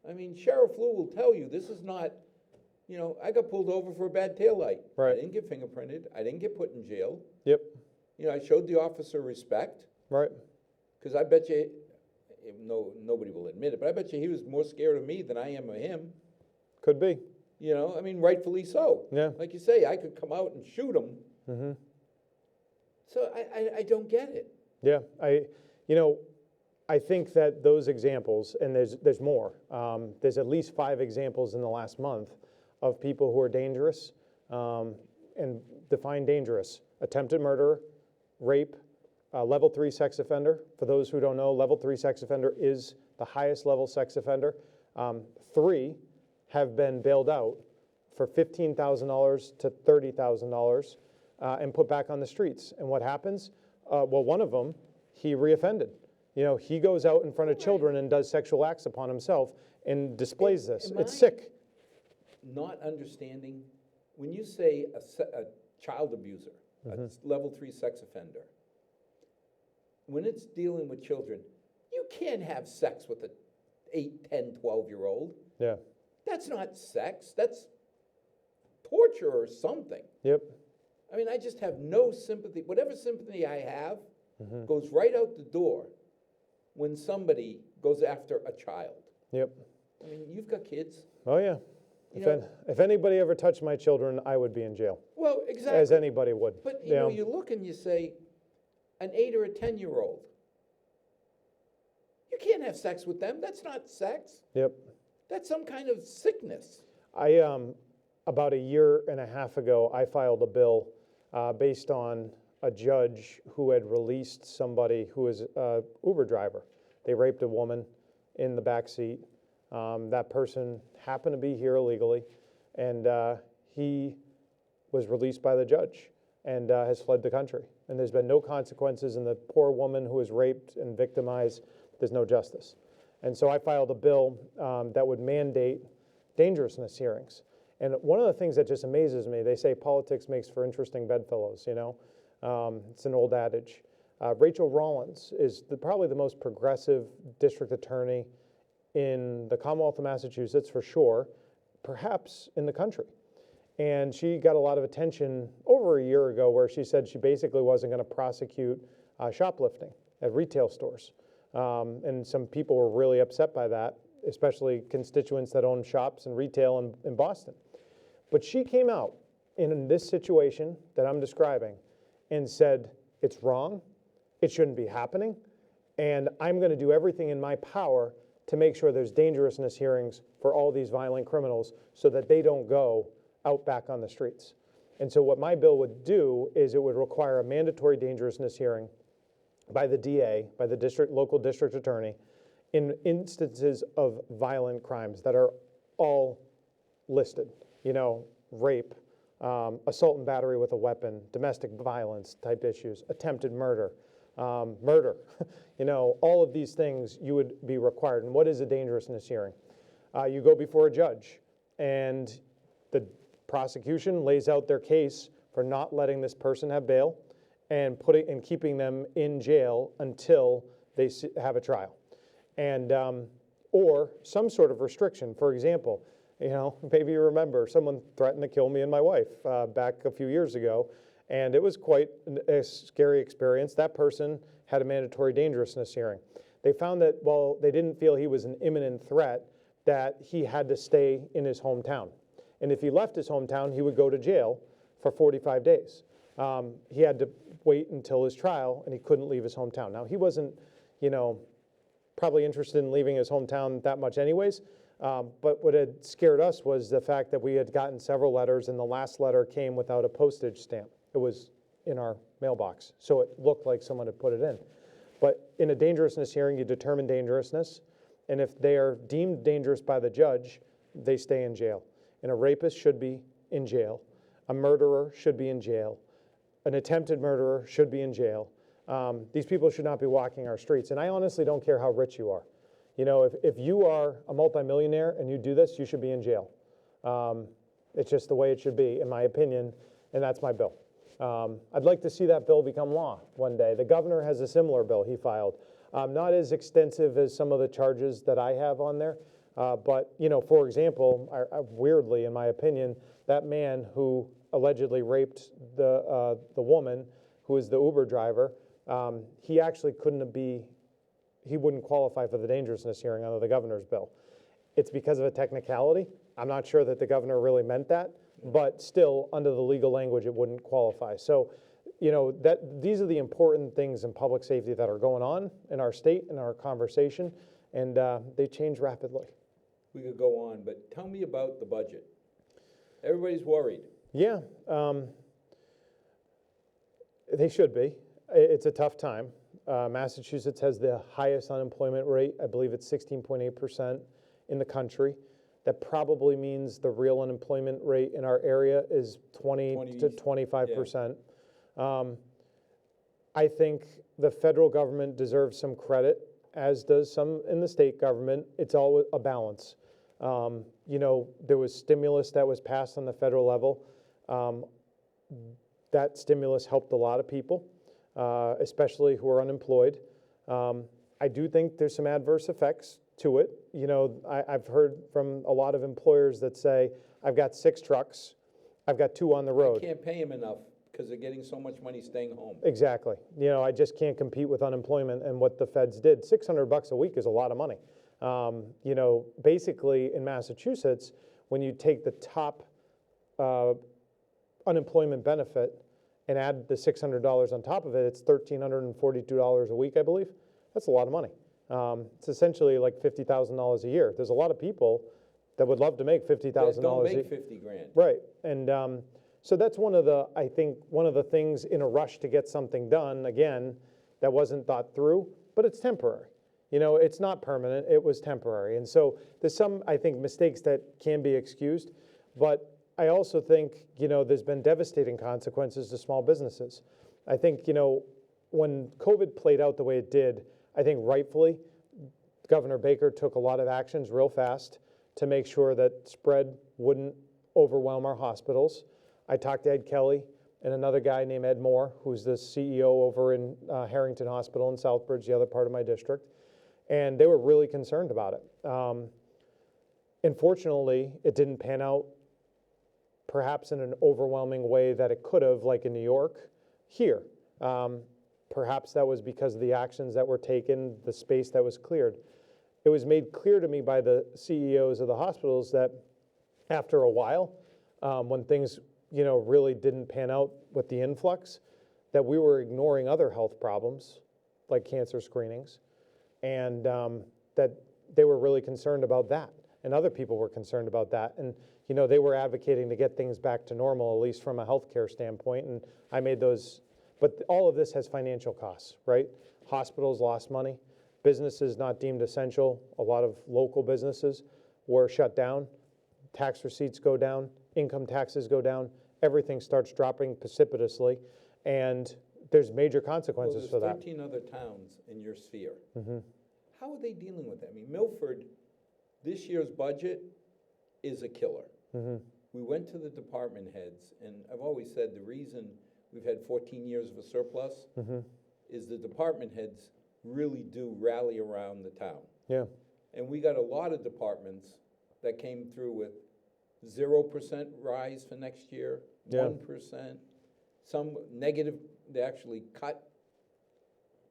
I mean, Sheriff Lou will tell you, this is not, I got pulled over for a bad taillight. Right. I didn't get fingerprinted. I didn't get put in jail. Yep. I showed the officer respect. Right. Because I bet you, nobody will admit it, but I bet you he was more scared of me than I am of him. Could be. Rightfully so. Yeah. Like you say, I could come out and shoot him. Mm-hmm. So I don't get it. Yeah. I think that those examples, and there's more, there's at least 5 examples in the last month of people who are dangerous, and define dangerous: attempted murder, rape, level 3 sex offender. For those who don't know, level 3 sex offender is the highest level sex offender. 3 have been bailed out for $15,000 to $30,000 and put back on the streets. And what happens? One of them, he reoffended. He goes out in front of children and does sexual acts upon himself and displays this. It's sick. Not understanding, when you say a child abuser, a level 3 sex offender, when it's dealing with children, you can't have sex with an 8, 10, 12-year-old. Yeah. That's not sex. That's torture or something. Yep. I mean, I just have no sympathy. Whatever sympathy I have goes right out the door when somebody goes after a child. Yep. I mean, you've got kids. Oh, yeah. If anybody ever touched my children, I would be in jail. Well, exactly. As anybody would. But, you look and you say, an 8 or a 10-year-old, you can't have sex with them. That's not sex. Yep. That's some kind of sickness. About a year and a half ago, I filed a bill based on a judge who had released somebody who was an Uber driver. They raped a woman in the back seat. That person happened to be here illegally, and he was released by the judge and has fled the country. And there's been no consequences, and the poor woman who was raped and victimized, there's no justice. And so I filed a bill that would mandate dangerousness hearings. And one of the things that just amazes me, they say politics makes for interesting bedfellows, you know? It's an old adage. Rachel Rollins is probably the most progressive district attorney in the Commonwealth of Massachusetts, for sure, perhaps in the country. And she got a lot of attention over a year ago where she said she basically wasn't going to prosecute shoplifting at retail stores. And some people were really upset by that, especially constituents that own shops and retail in Boston. But she came out in this situation that I'm describing and said, it's wrong, it shouldn't be happening, and I'm going to do everything in my power to make sure there's dangerousness hearings for all these violent criminals so that they don't go out back on the streets. And so what my bill would do is it would require a mandatory dangerousness hearing by the DA, by the local district attorney, in instances of violent crimes that are all listed. You know, rape, assault and battery with a weapon, domestic violence type issues, attempted murder, murder. You know, all of these things you would be required. And what is a dangerousness hearing? You go before a judge, and the prosecution lays out their case for not letting this person have bail and keeping them in jail until they have a trial, and or some sort of restriction. For example, you know, maybe you remember someone threatened to kill me and my wife back a few years ago, and it was quite a scary experience. That person had a mandatory dangerousness hearing. They found that while they didn't feel he was an imminent threat, that he had to stay in his hometown. And if he left his hometown, he would go to jail for 45 days. He had to wait until his trial, and he couldn't leave his hometown. Now, he wasn't, you know, probably interested in leaving his hometown that much anyways, but what had scared us was the fact that we had gotten several letters, and the last letter came without a postage stamp. It was in our mailbox, so it looked like someone had put it in. But in a dangerousness hearing, you determine dangerousness, and if they are deemed dangerous by the judge, they stay in jail. And a rapist should be in jail. A murderer should be in jail. An attempted murderer should be in jail. These people should not be walking our streets. And I honestly don't care how rich you are. You know, if you are a multimillionaire and you do this, you should be in jail. It's just the way it should be, in my opinion, and that's my bill. I'd like to see that bill become law one day. The governor has a similar bill he filed. Not as extensive as some of the charges that I have on there, but, you know, for example, weirdly, in my opinion, that man who allegedly raped the woman who is the Uber driver, he actually he wouldn't qualify for the dangerousness hearing under the governor's bill. It's because of a technicality. I'm not sure that the governor really meant that, but still, under the legal language, it wouldn't qualify. So, you know, these are the important things in public safety that are going on in our state, in our conversation, and they change rapidly. We could go on, but tell me about the budget. Everybody's worried. Yeah, they should be. It's a tough time. Massachusetts has the highest unemployment rate. I believe it's 16.8% in the country. That probably means the real unemployment rate in our area is 20 to 25%. Yeah. I think the federal government deserves some credit, as does some in the state government. It's all a balance. You know, there was stimulus that was passed on the federal level. That stimulus helped a lot of people, especially who are unemployed. I do think there's some adverse effects to it. You know, I've heard from a lot of employers that say, I've got 6 trucks, I've got 2 on the road. I can't pay them enough because they're getting so much money staying home. Exactly. You know, I just can't compete with unemployment and what the feds did. $600 a week is a lot of money. You know, basically in Massachusetts, when you take the top unemployment benefit and add the $600 on top of it, it's $1,342 a week, I believe. That's a lot of money. It's essentially like $50,000 a year. There's a lot of people that would love to make $50,000 a year. Don't make 50 grand. Right, and so that's I think one of the things in a rush to get something done, again, that wasn't thought through, but it's temporary. You know, it's not permanent, it was temporary. And so there's some, I think, mistakes that can be excused, but I also think, there's been devastating consequences to small businesses. I think, when COVID played out the way it did, I think rightfully, Governor Baker took a lot of actions real fast to make sure that spread wouldn't overwhelm our hospitals. I talked to Ed Kelly and another guy named Ed Moore, who's the CEO over in Harrington Hospital in Southbridge, the other part of my district, and they were really concerned about it. Unfortunately, it didn't pan out perhaps in an overwhelming way that it could have, like in New York, here. Perhaps that was because of the actions that were taken, the space that was cleared. It was made clear to me by the CEOs of the hospitals that after a while, when things really didn't pan out with the influx, that we were ignoring other health problems like cancer screenings, and that they were really concerned about that, and other people were concerned about that, and they were advocating to get things back to normal, at least from a healthcare standpoint, and I made those. But all of this has financial costs, right? Hospitals lost money, businesses not deemed essential, a lot of local businesses were shut down, tax receipts go down, income taxes go down, everything starts dropping precipitously, and there's major consequences for that. There's 13 other towns in your sphere. Mm-hmm. How are they dealing with that? I mean, Milford, this year's budget is a killer. Mm-hmm. We went to the department heads, and I've always said the reason we've had 14 years of a surplus mm-hmm. is the department heads really do rally around the town. Yeah. And we got a lot of departments that came through with 0% rise for next year, 1%, some negative, they actually cut.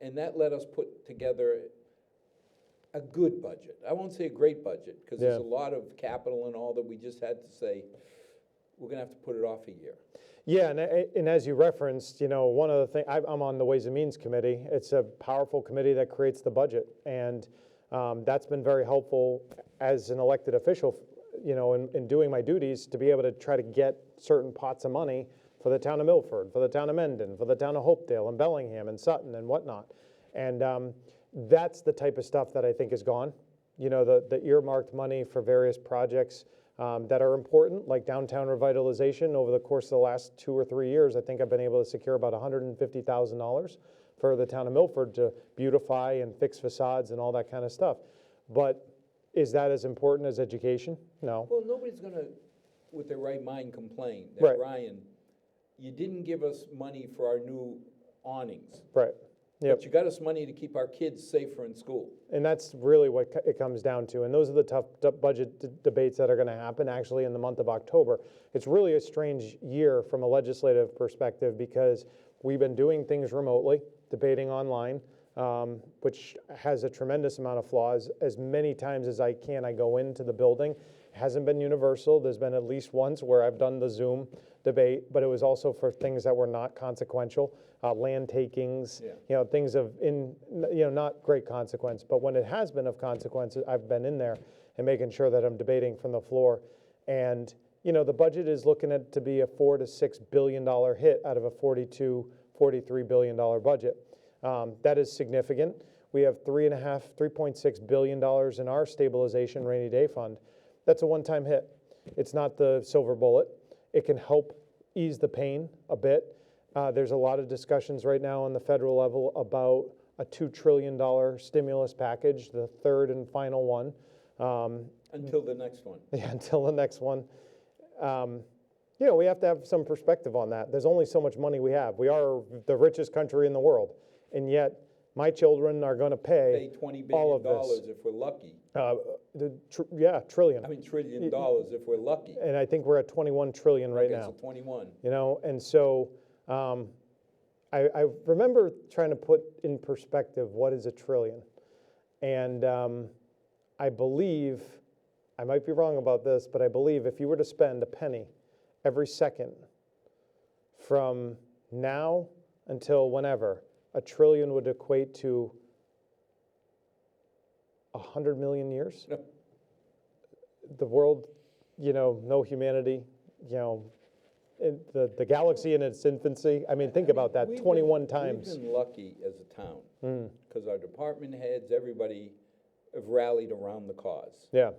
And that let us put together a good budget. I won't say a great budget, because there's a lot of capital and all that we just had to say, we're going to have to put it off a year. Yeah, and as you referenced, one of the things, I'm on the Ways and Means Committee. It's a powerful committee that creates the budget, and that's been very helpful as an elected official, in doing my duties, to be able to try to get certain pots of money for the town of Milford, for the town of Mendon, for the town of Hopedale and Bellingham and Sutton and whatnot. And that's the type of stuff that I think is gone. The earmarked money for various projects that are important, like downtown revitalization. Over the course of the last 2 or 3 years, I think I've been able to secure about $150,000 for the town of Milford to beautify and fix facades and all that kind of stuff. But is that as important as education? No. Well, nobody's going to, with their right mind, complain that, right. Ryan, you didn't give us money for our new awnings. Right. Yep. But you got us money to keep our kids safer in school. And that's really what it comes down to. And those are the tough budget debates that are going to happen actually in the month of October. It's really a strange year from a legislative perspective, because we've been doing things remotely, debating online, which has a tremendous amount of flaws. As many times as I can, I go into the building. It hasn't been universal. There's been at least once where I've done the Zoom debate, but it was also for things that were not consequential, land takings, things of not great consequence. But when it has been of consequence, I've been in there and making sure that I'm debating from the floor. And the budget is looking at to be a $4 to $6 billion hit out of a $43 billion budget. That is significant. We have $3.6 billion in our stabilization rainy day fund. That's a one-time hit. It's not the silver bullet. It can help ease the pain a bit. There's a lot of discussions right now on the federal level about a $2 trillion stimulus package, the third and final one. Until the next one. Yeah, until the next one. We have to have some perspective on that. There's only so much money we have. We are the richest country in the world, and yet my children are going to pay $20 all of billion this. if we're lucky. Trillion. I mean, $1 trillion if we're lucky. And I think we're at 21 trillion right now. It's 21. And so I remember trying to put in perspective what is a trillion. And I believe, I might be wrong about this, but I believe if you were to spend a penny every second from now until whenever, a trillion would equate to 100 million years. No. The world, no humanity, the galaxy in its infancy. I mean, think about that, 21 times. We've been lucky as a town, because our department heads, everybody have rallied around the cause. Yeah.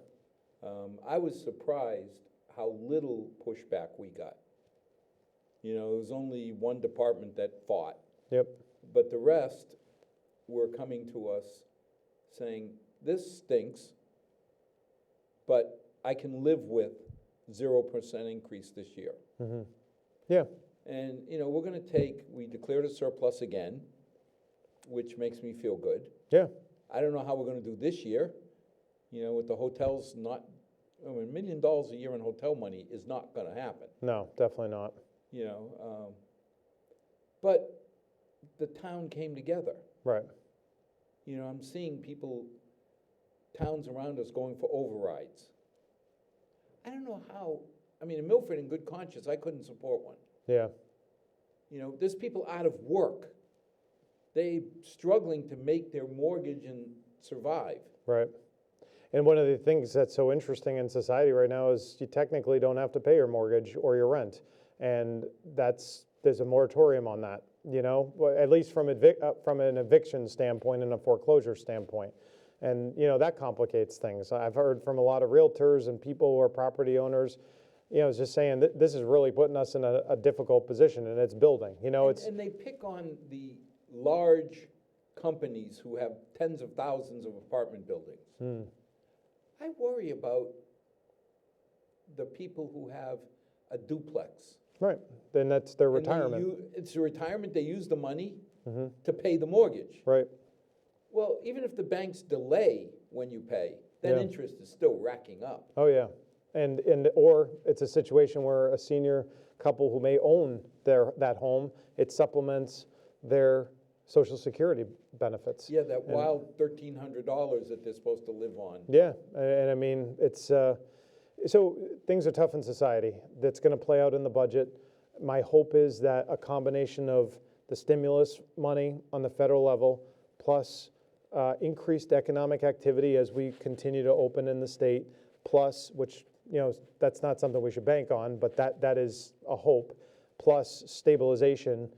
I was surprised how little pushback we got. You know, it was only one department that fought, Yep. but the rest were coming to us saying, this stinks, but I can live with 0% increase this year. Yeah. And, you know, we declared a surplus again, which makes me feel good. Yeah. I don't know how we're gonna do this year, you know, with the hotels not, $1 million a year in hotel money is not gonna happen, No, definitely not. you know. But the town came together. Right. You know, I'm seeing towns around us going for overrides. I don't know how, in Milford, in good conscience, I couldn't support one. Yeah. You know, there's people out of work. They struggling to make their mortgage and survive. Right. And one of the things that's so interesting in society right now is you technically don't have to pay your mortgage or your rent. And there's a moratorium on that, you know, at least from an eviction standpoint and a foreclosure standpoint. And, you know, that complicates things. I've heard from a lot of realtors and people who are property owners, you know, just saying that this is really putting us in a difficult position, and it's building, you know, And they pick on the large companies who have tens of thousands of apartment buildings. I worry about the people who have a duplex. Right. Then that's their And retirement. it's a retirement, they use the money to pay the mortgage. Right. Well, even if the banks delay when you pay, that Yeah. interest is still racking up. Oh, yeah. Or it's a situation where a senior couple who may own that home, it supplements their Social Security benefits. Yeah, that wild $1,300 that they're supposed to live on. Yeah, and I mean, it's, so things are tough in society. That's gonna play out in the budget. My hope is that a combination of the stimulus money on the federal level, plus increased economic activity as we continue to open in the state, plus, which, you know, that's not something we should bank on, but that is a hope, plus stabilization,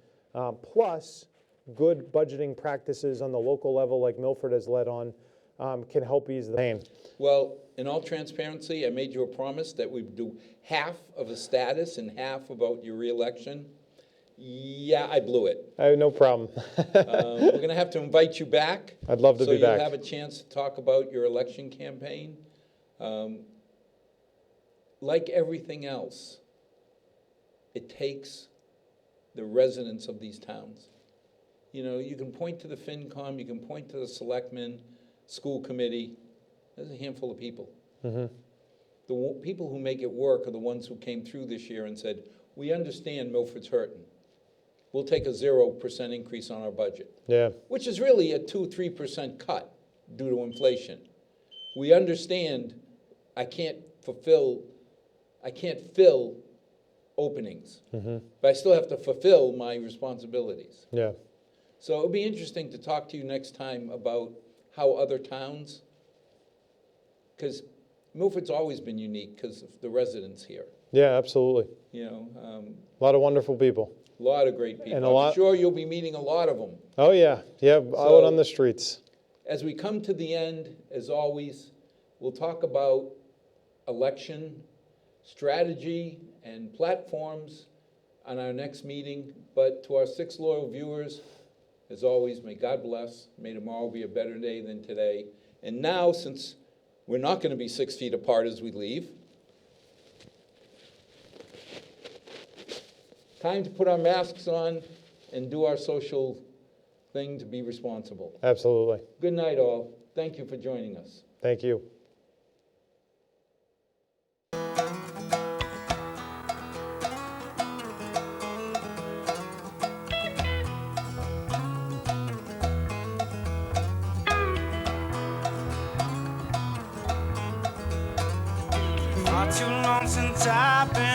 plus good budgeting practices on the local level like Milford has led on, can help ease the pain. Well, in all transparency, I made you a promise that we'd do half of a status and half about your reelection. Yeah, I blew it. I have no problem. We're going to have to invite you back. I'd love to be back. So you'll have a chance to talk about your election campaign. Like everything else, it takes the residents of these towns. You know, you can point to the FinCom, you can point to the selectmen, school committee. There's a handful of people. The people who make it work are the ones who came through this year and said, we understand Milford's hurting. We'll take a 0% increase on our budget. Yeah. Which is really a 2-3% cut due to inflation. We understand I can't fill openings, but I still have to fulfill my responsibilities. Yeah. So it'll be interesting to talk to you next time about how other towns, because Milford's always been unique because of the residents here. Yeah, absolutely. You know, A lot of wonderful people. a lot of great people. And I'm sure you'll be meeting a lot of them. Oh, yeah. Yeah, out on the streets. As we come to the end, as always, we'll talk about election strategy and platforms on our next meeting. But to our 6 loyal viewers, as always, may God bless. May tomorrow be a better day than today. And now, since we're not going to be 6 feet apart as we leave, time to put our masks on and do our social thing to be responsible. Absolutely. Good night, all. Thank you for joining us. Thank you. Not too long since I've been